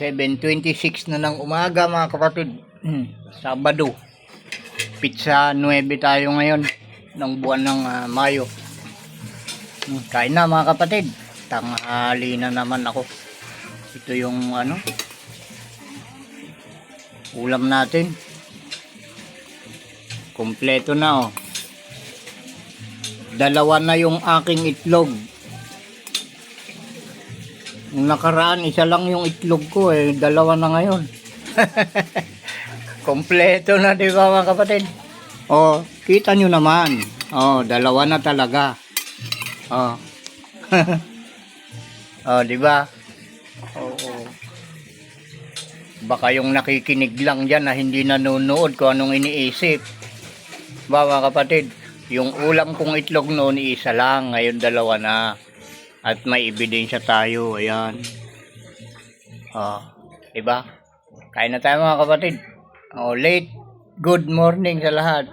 7:26 na ng umaga mga kapatid. Sabado. Pizza 9 tayo ngayon ng buwan ng Mayo. Kain na mga kapatid. Tanghali na naman ako. Ito yung ulam natin. Kompleto na oh. Dalawa na yung aking itlog. Nung nakaraan, isa lang yung itlog ko dalawa na ngayon. Kompleto na, di ba mga kapatid? Oh, kita nyo naman. Oh, dalawa na talaga. Oh. Oh, di ba? Oh. Baka yung nakikinig lang diyan na hindi nanonood kung anong iniisip. Ba mga kapatid, yung ulam kong itlog noon isa lang, ngayon dalawa na. At may ebidensya tayo, ayan. Oh, diba? Kain na tayo mga kapatid. Oh, late good morning sa lahat.